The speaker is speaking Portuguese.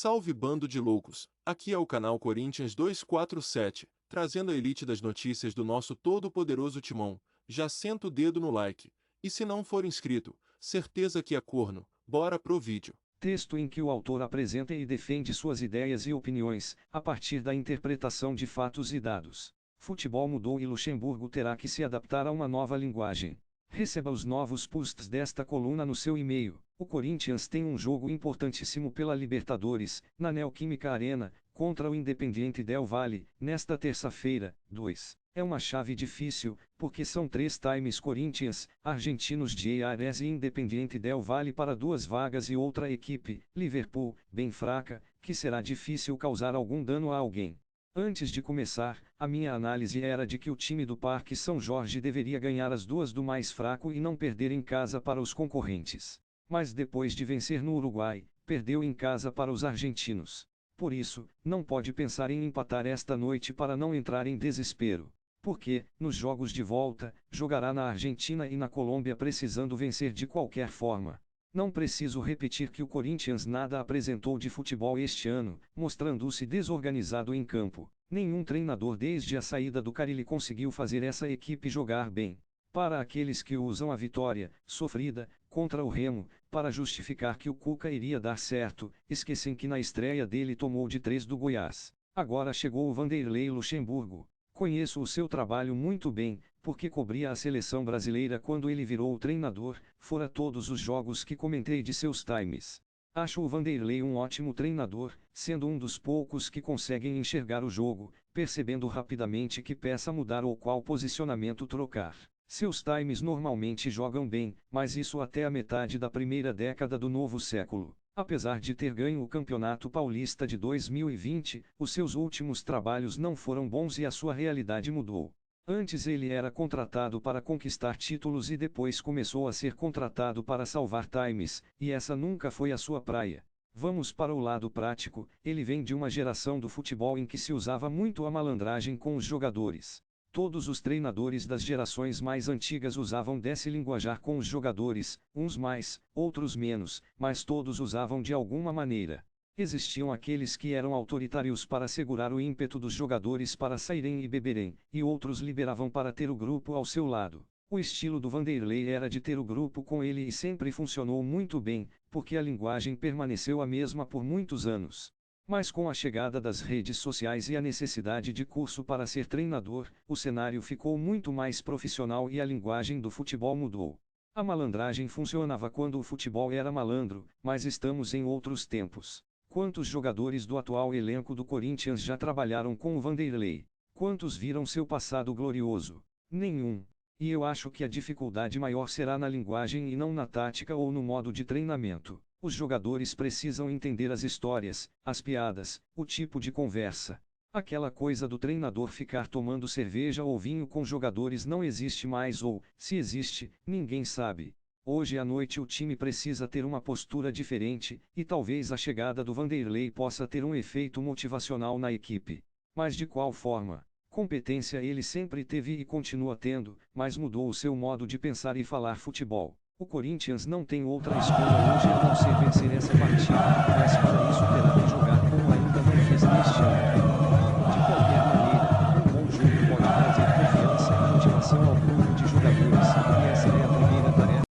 Salve bando de loucos, aqui é o canal Corinthians 247, trazendo a elite das notícias do nosso todo-poderoso timão. Já senta o dedo no like, e se não for inscrito, certeza que é corno. Bora pro vídeo. Texto em que o autor apresenta e defende suas ideias e opiniões, a partir da interpretação de fatos e dados. Futebol mudou e Luxemburgo terá que se adaptar a uma nova linguagem. Receba os novos posts desta coluna no seu e-mail. O Corinthians tem um jogo importantíssimo pela Libertadores, na Neoquímica Arena, contra o Independiente Del Valle, nesta terça-feira, 2. É uma chave difícil, porque são 3 times Corinthians, argentinos de Ares e Independiente Del Valle para 2 vagas e outra equipe, Liverpool, bem fraca, que será difícil causar algum dano a alguém. Antes de começar, a minha análise era de que o time do Parque São Jorge deveria ganhar as 2 do mais fraco e não perder em casa para os concorrentes. Mas depois de vencer no Uruguai, perdeu em casa para os argentinos. Por isso, não pode pensar em empatar esta noite para não entrar em desespero. Porque, nos jogos de volta, jogará na Argentina e na Colômbia precisando vencer de qualquer forma. Não preciso repetir que o Corinthians nada apresentou de futebol este ano, mostrando-se desorganizado em campo. Nenhum treinador desde a saída do Carille conseguiu fazer essa equipe jogar bem. Para aqueles que usam a vitória, sofrida, contra o Remo, para justificar que o Cuca iria dar certo, esquecem que na estreia dele tomou de 3 do Goiás. Agora chegou o Vanderlei Luxemburgo. Conheço o seu trabalho muito bem, porque cobria a seleção brasileira quando ele virou o treinador, fora todos os jogos que comentei de seus times. Acho o Vanderlei um ótimo treinador, sendo um dos poucos que conseguem enxergar o jogo, percebendo rapidamente que peça mudar ou qual posicionamento trocar. Seus times normalmente jogam bem, mas isso até a metade da primeira década do novo século. Apesar de ter ganho o Campeonato Paulista de 2020, os seus últimos trabalhos não foram bons e a sua realidade mudou. Antes ele era contratado para conquistar títulos e depois começou a ser contratado para salvar times, e essa nunca foi a sua praia. Vamos para o lado prático, ele vem de uma geração do futebol em que se usava muito a malandragem com os jogadores. Todos os treinadores das gerações mais antigas usavam desse linguajar com os jogadores, uns mais, outros menos, mas todos usavam de alguma maneira. Existiam aqueles que eram autoritários para segurar o ímpeto dos jogadores para saírem e beberem, e outros liberavam para ter o grupo ao seu lado. O estilo do Vanderlei era de ter o grupo com ele e sempre funcionou muito bem, porque a linguagem permaneceu a mesma por muitos anos. Mas com a chegada das redes sociais e a necessidade de curso para ser treinador, o cenário ficou muito mais profissional e a linguagem do futebol mudou. A malandragem funcionava quando o futebol era malandro, mas estamos em outros tempos. Quantos jogadores do atual elenco do Corinthians já trabalharam com o Vanderlei? Quantos viram seu passado glorioso? Nenhum. E eu acho que a dificuldade maior será na linguagem e não na tática ou no modo de treinamento. Os jogadores precisam entender as histórias, as piadas, o tipo de conversa. Aquela coisa do treinador ficar tomando cerveja ou vinho com jogadores não existe mais ou, se existe, ninguém sabe. Hoje à noite o time precisa ter uma postura diferente, e talvez a chegada do Vanderlei possa ter um efeito motivacional na equipe. Mas de qual forma? Competência ele sempre teve e continua tendo, mas mudou o seu modo de pensar e falar futebol. O Corinthians não tem outra escolha hoje a não ser vencer essa partida, mas para isso terá que jogar como ainda não fez neste ano.